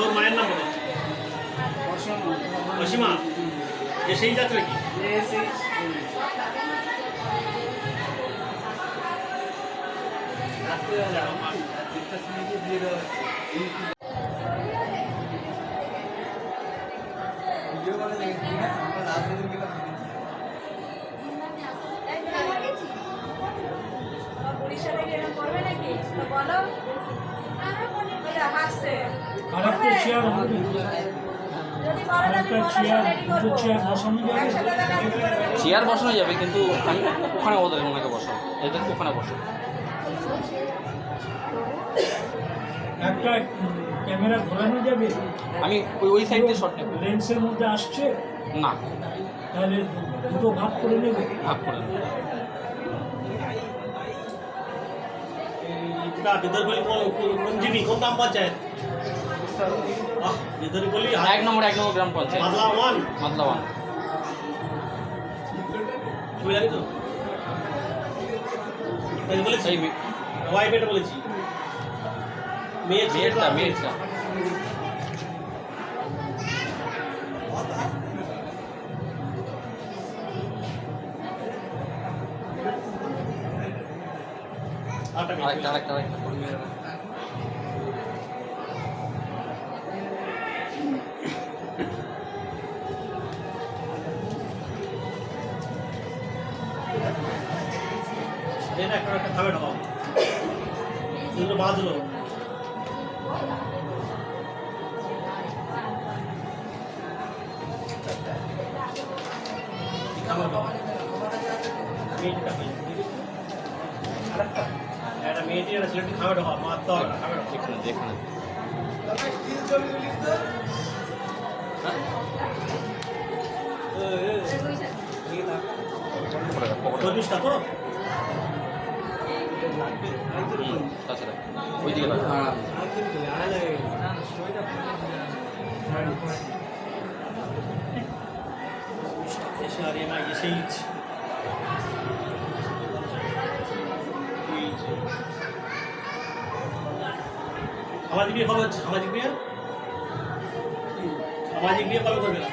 ওর মায়ের নাম বলো। অসীমা এসেই যাচ্ছে নাকি? চেয়ার বসানো যাবে, কিন্তু আমি ওখানে ওনাকে বসাবো, এদের ওখানে বসাবো। একটা ক্যামেরা ঘোরানো যাবে, আমি ওই সাইড দিয়ে শট নেব। লেন্সের মধ্যে আসছে না, তাহলে দুটো ভাগ করে নেবে। ভাগ করে নেব। বিদর্ভলি কোন জিবি কোন গ্রাম পঞ্চায়েত? বিদর্ভলি 1 নম্বর গ্রাম পঞ্চায়েত, মাদলা ওয়ান। মাদলা ওয়ান। তুমি জানি তো বলেছি, এই ওয়াইফ এটা বলেছি, মেয়েটা আরেকটা একটা খাবে ঢোকাও দুটো বাজলো। একটা মেয়েটি একটা ছেলেটি খাবে ঢোকাও, মারতে হবে না, খাবে ঢোকাও। যেখানে চল্লিশটা তো তাছাড়া ওই দিকে এসে আর এমআই এসেই সামাজিক বিয়ে কবে হচ্ছে? সামাজিক বিয়ে কবে করবে না?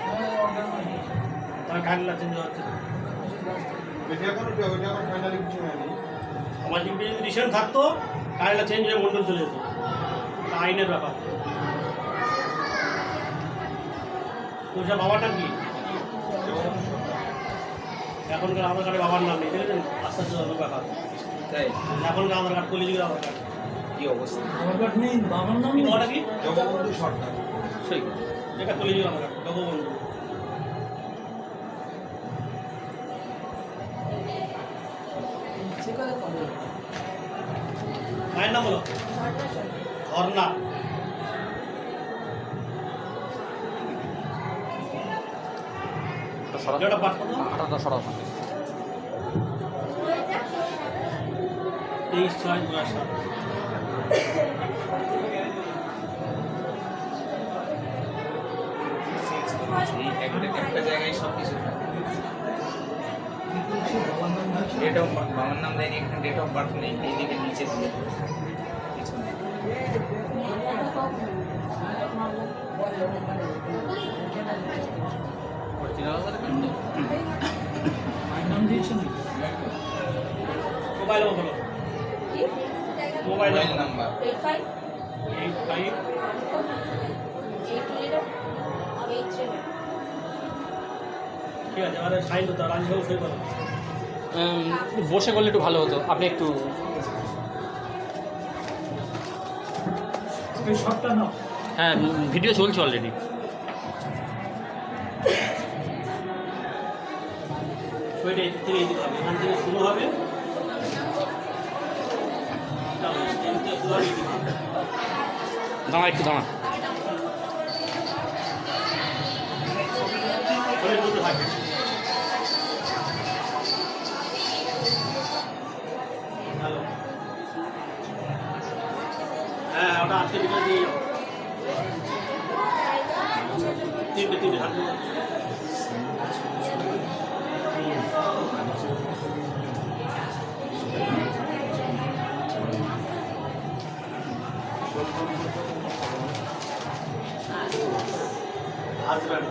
তার গাড়িলা চেঞ্জ হচ্ছে। সামাজিক বিয়ে যদি রিসেন্ট থাকতো গাড়িলা চেঞ্জ হয়ে মন্ডল চলে যেত, আইনের ব্যাপার। তোর বাবার নাম কি? এখনকার আধার কার্ডে বাবার নাম নেই, দেখেছেন? আস্তে আস্তে অনেক ব্যাপার। এখনকার আধার কার্ড, কলিযুগের আধার কার্ড কি অবস্থা? আধার কার্ড নেই, বাবার নাম কি নেই। বাবাটা কি? জগবন্ধু সরকার। সেই যেটা কলিযুগের আধার কার্ড, জগবন্ধু। মায়ের নাম বলো। ঝর্ণা। যেটা পাঠ করো 23/6/2007। একটা জায়গায় সব কিছু ডেট অফ বাবার নাম দেয়নি, এখানে ডেট অফ বার্থ নেই, এইদিকে নিচে দিয়ে পিছনে। মায়ের নাম দিয়েছেন? মোবাইল নম্বর বলো। মোবাইল নাম্বার 85 ঠিক আছে, আমাদের সাইন হতো, রাজবাবু সই করো। বসে করলে একটু ভালো হতো। আপনি একটু এই শটটা নাও। হ্যাঁ, ভিডিও চলছে অলরেডি। সইটা এদিক থেকে এদিকে হবে, এখান থেকে শুরু হবে, দাঁড়া একটু দাঁড়া। শরীর মধ্যে থাকে। হ্যালো, হ্যাঁ ওটা আজকে বিকাল দিয়ে যাবো। তিনটে হাত হাজব্যান্ড।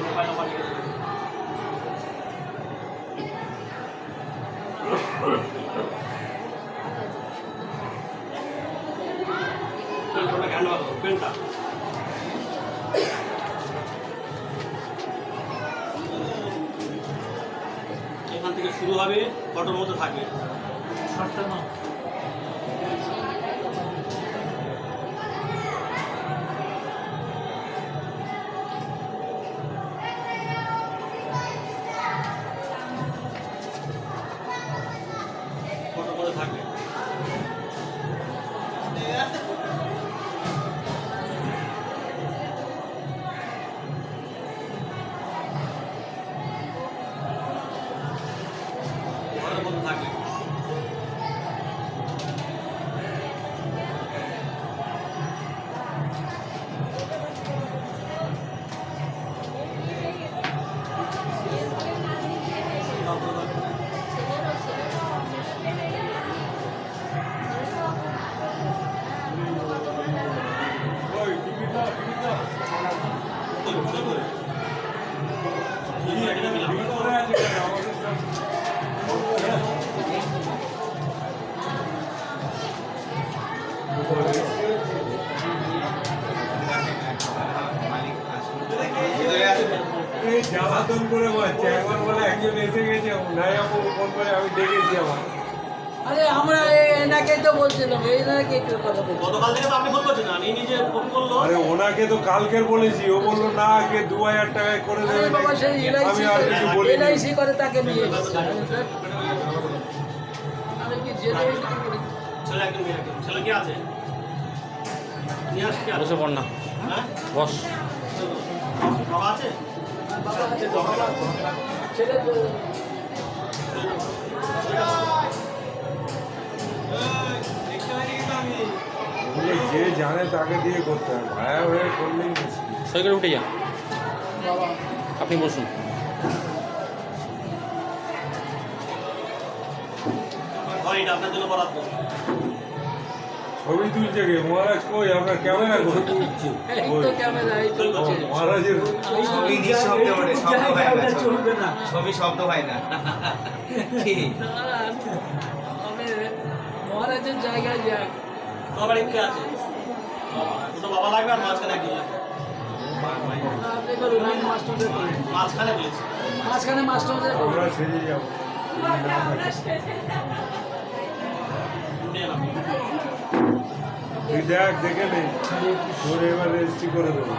মোবাইল নাম্বার লিখে দেবেন। পেনটা এখান থেকে শুরু হবে, ফটোর মধ্যে থাকবে। সাতটা নাম ফটোর মধ্যে থাকবে। ফটোর মধ্যে থাকবে। মালিক আসুন। এই জ্বালাতন করে বলছে একবার বলে একজন এসে গেছে নাই আপু ফোন করে আমি ডেকেছি আমার আরে আমরা এনাকে তো বলছিলাম এনাকে একটু কথা বলছি গতকাল থেকে তো আপনি ফোন করছেন না, এই নিজে ফোন করলো। আরে ওনাকে তো কালকের বলেছি ও বললো না আগে 2000 টাকায় করে দেবে আরে বাবা সেই আমি আর কিছু বলিনি এলআইসি করে তাকে নিয়ে এসেছি আমি কি জেলে করি ছেলে একজন মেয়ে একজন। ছেলে কি আছে? নিয়ে আসছি আর। বসে পড় না, হ্যাঁ? বস। বাবা আছে? ছেলে তো বলে যে জানে তাকে দিয়ে করতে হবে ভায়া হয়ে করলেই মুশকিল সই করে উঠে যান, আপনি বসুন। ঘর এটা আপনার জন্য বরাদ্দ। ছবি তুলছে কে মহারাজ কই আপনার ক্যামেরা কই এই তো ক্যামেরা এই তো মহারাজের ছবি নিঃশব্দে ওঠে, শব্দ হয় না। চলবে না ছবি শব্দ হয় না। কি? আমি মহারাজের জায়গায় যাই তোমার বাড়ি কে আছে? বাবা। দুটো বাবা লাগবে আর মাঝখানে একজন লাগবে। আপনি বলুন আমি মাস্টারদের বলি মাঝখানে বলেছি। মাঝখানে মাস্টারদের বলি আমরা সেজে যাবো নিয়ে নাও। তুই দেখ দেখে নে তোর এবার রেজিস্ট্রি করে দেবো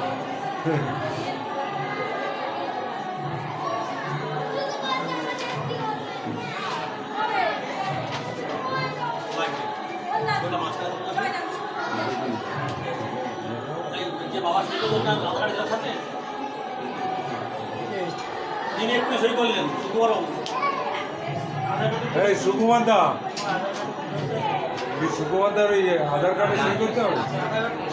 লাগবে। ওটা মাঝখানে থাকবে। এই যে বাবা সই করলো না, আধার কার্ডে দেওয়ার সাথে তিনি একটু সই করলেন শুক্রবার বাবু। এই সুকুমার দা এই সুকুমার দার ওই আধার কার্ডে সই করতে হবে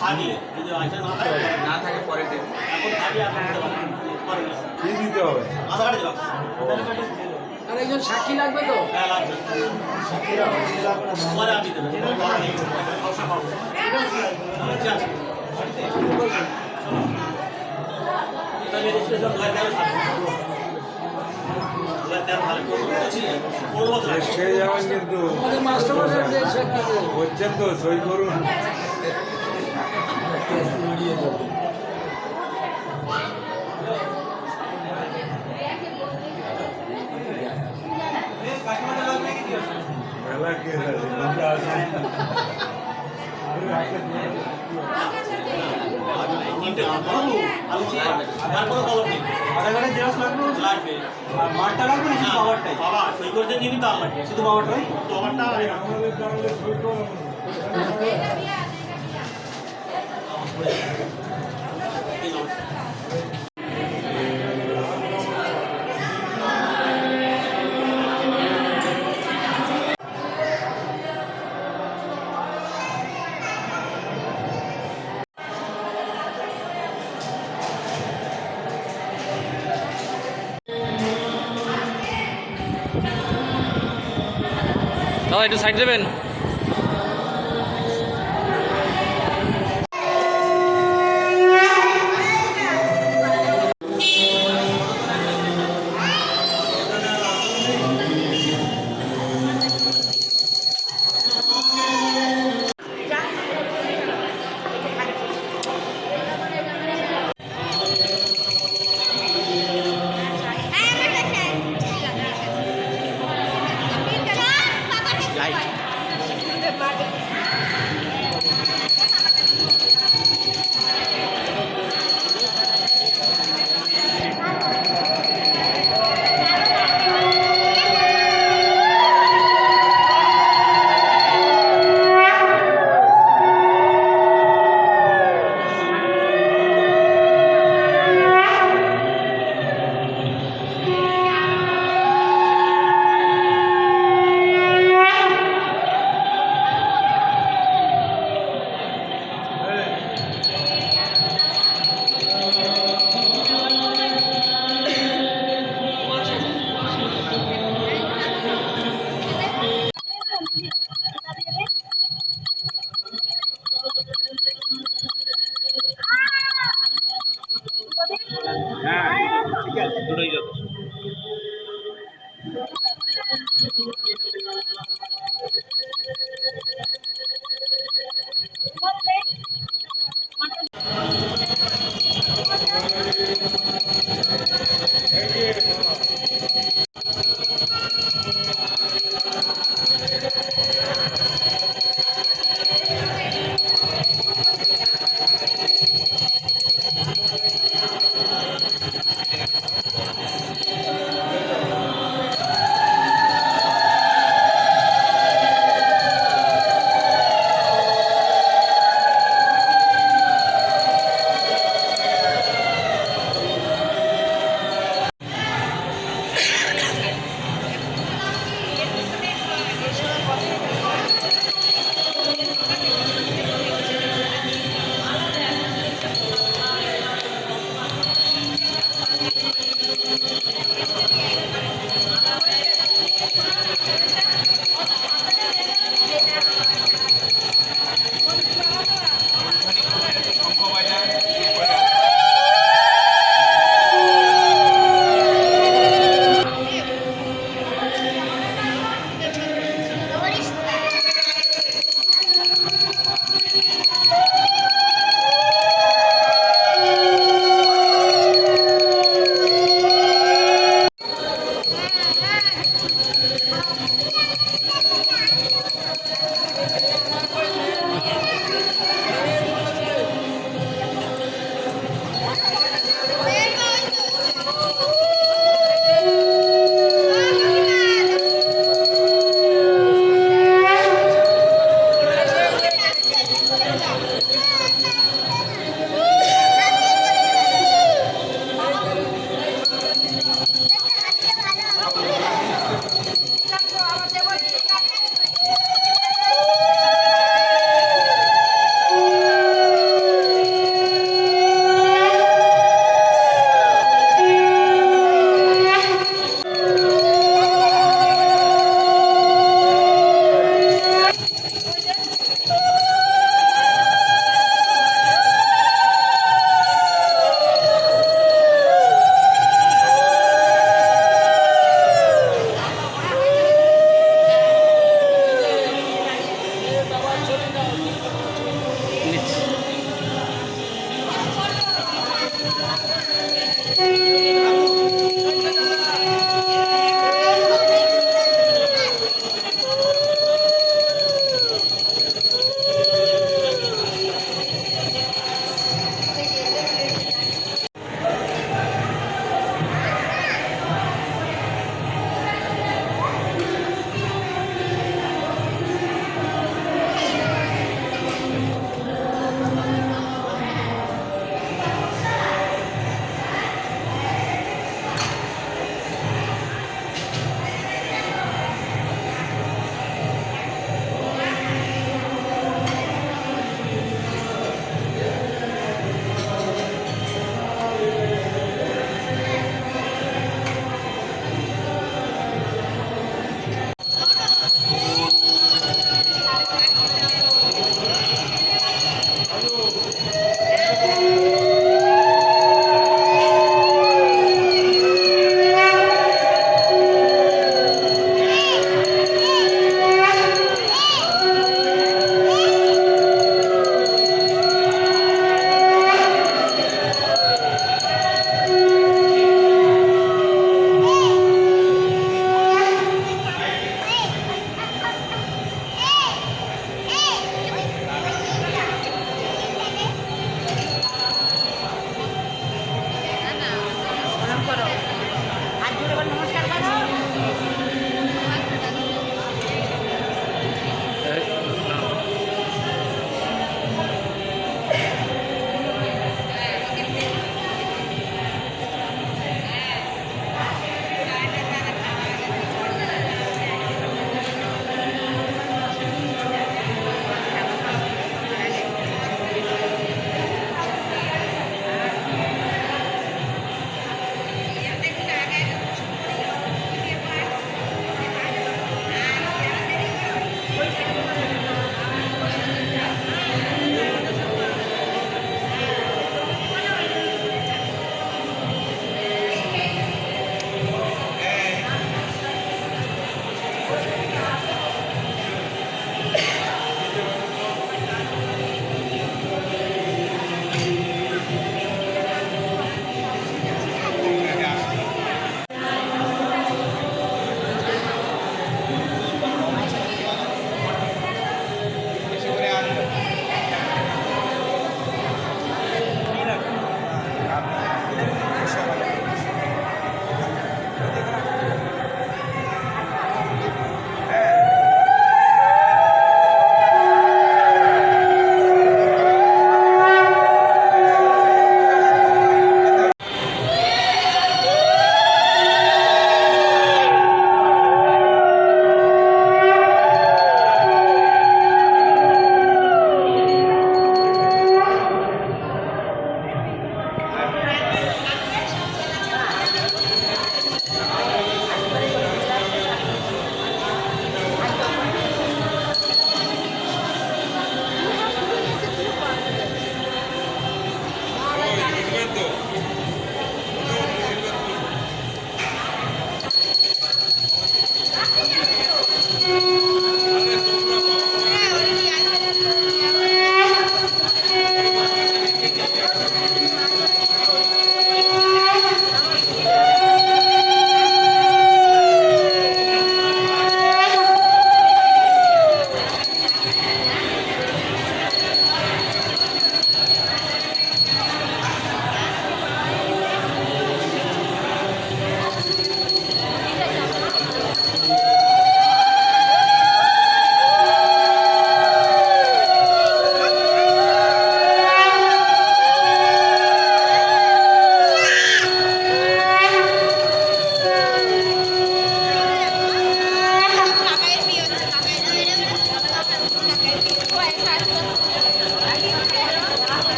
থাকলে যদি লাইসেন্স না থাকে, না থাকে পরে দেবে। এখন থাকলে আপনি দিতে পারেন। পারেন না। কি দিতে হবে আধার কার্ডে জেরক্স। আর একজন সাক্ষী লাগবে তো হ্যাঁ লাগবে। পরে আপনি দেবেন। সমস্যা পাবো। ঠিক আছে। এটা রেজিস্ট্রেশন 2013 সালে। 2013 সালে 15 বছর আগে। সে যাবেন কিন্তু আমাদের মাস্টারমশাই যে সাক্ষী দেবে বলছেন তো সই করুন মেলা কে আছে লোকে আসে তিনটে বাবু আলুচি তারপরে কলম নেই। আধার কার্ডের জেরক্স লাগবে লাগবে। আর মারটা লাগবে না শুধু পাওয়ারটাই বাবা সই করতে যিনি তার লাগবে। শুধু পাওয়ারটাই তো আমারটা আর এই আমাদের তাহলে সই করুন দাদা একটু সাইড দেবেন।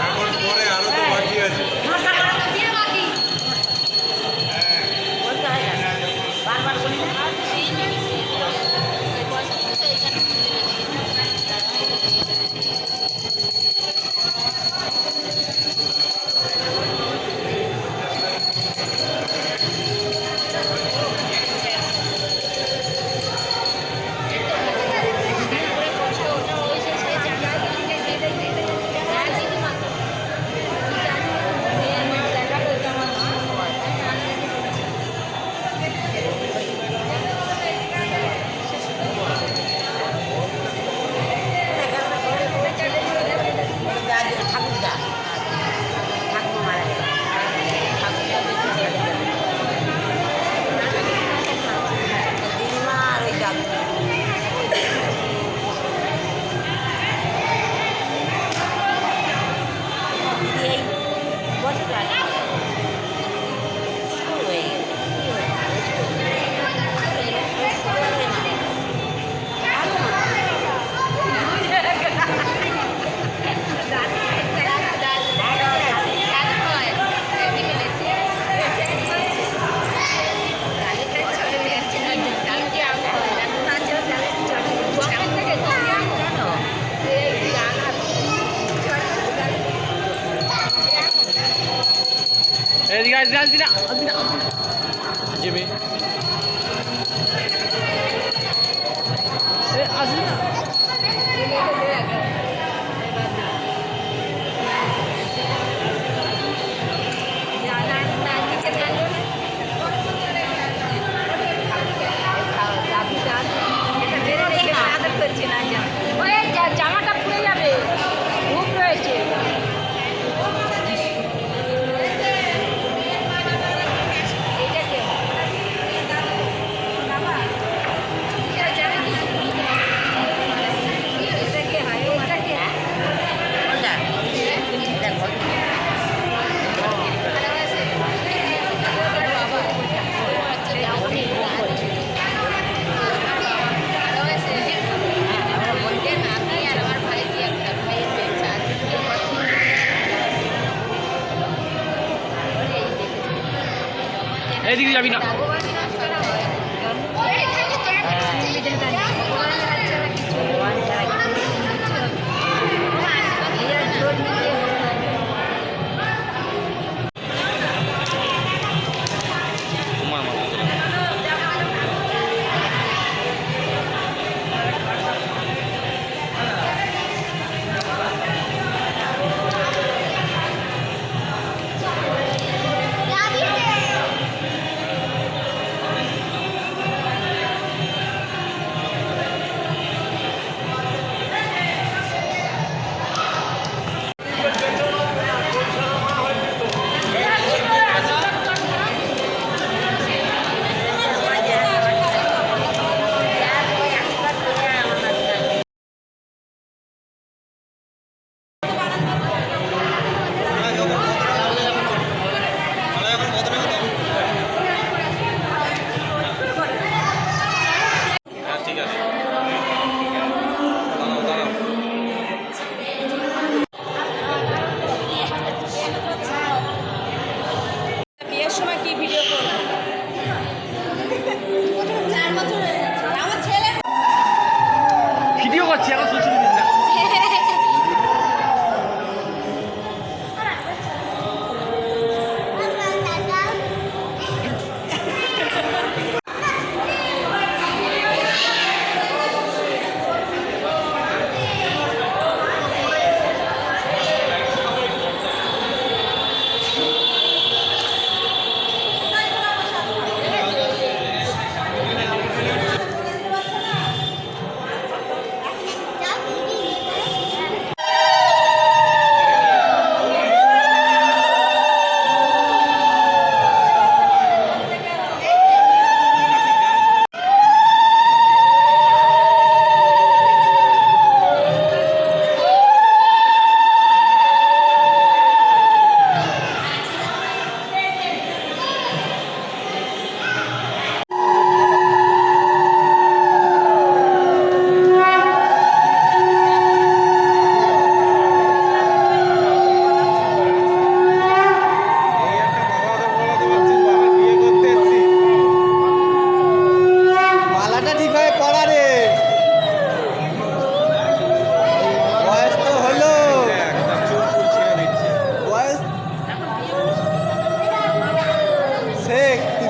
এখন পরে আরো তো বাকি আছে। এদিকে আসবি না যাবে আসবি না জামাটা পুড়ে যাবে ধূপ রয়েছে এদিকে যাবি না তোমার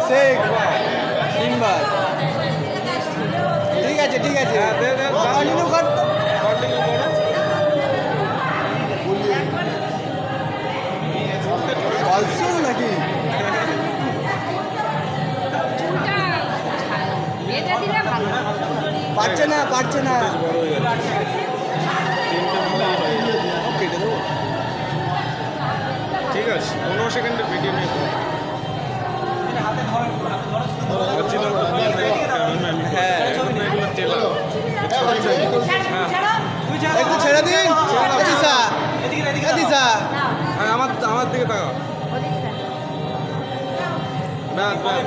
শেখ 3 বার। ঠিক আছে ঠিক আছে, কন্টিনিউ কর। ফলসু নাকি? চুলটা বেঁধে দিলে ভালো। পারছে না পারছে না। কেটে দেবো। ঠিক আছে 15 সেকেন্ডের ভিডিও নিয়ে হ্যাঁ একটু ছেড়ে দিন। দিশা দিশা আমার দিকে তাকাও। ব্যাস ব্যাস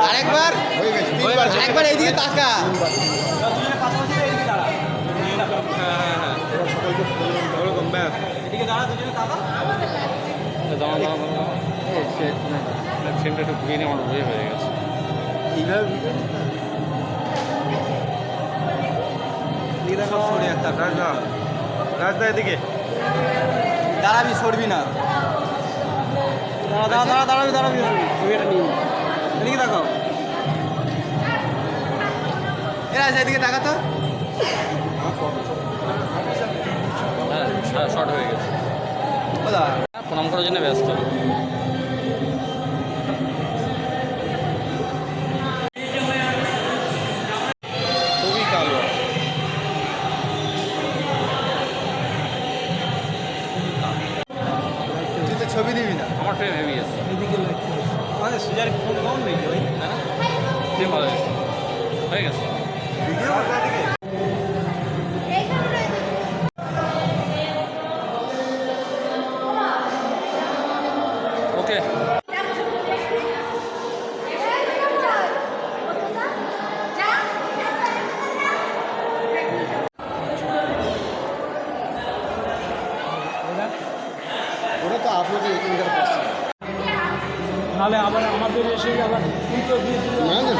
আরেকবার আরেকবার এইদিকে তাকা। ওরকম ব্যাস ফ্রেমটা একটু ঘুরিয়ে নিয়ে আমার হয়ে গেছে। সব সরে একটা রাজা রাজা এদিকে দাঁড়াবি, সরবি না। দাঁড়াবি দাঁড়াবি তুমি এটা নিয়ে এদিকে তাকাও। এ রাজা এদিকে তাকা তো। হ্যাঁ শর্ট হয়ে গেছে। প্রণাম করার জন্য ব্যস্ত। খুবই কালো। তুই তো ছবি দিবি না। আমার ফ্রেম হেভি আছে। আমাদের সুজার ফোন কম নেই ভাই। ফ্রেম ভালো আছে, হয়ে গেছে। ওকে ওটা তো আপলোডে এখানকার পাশে। নাহলে আবার আমাদের এসে আবার উল্টো দিয়ে দিলে না না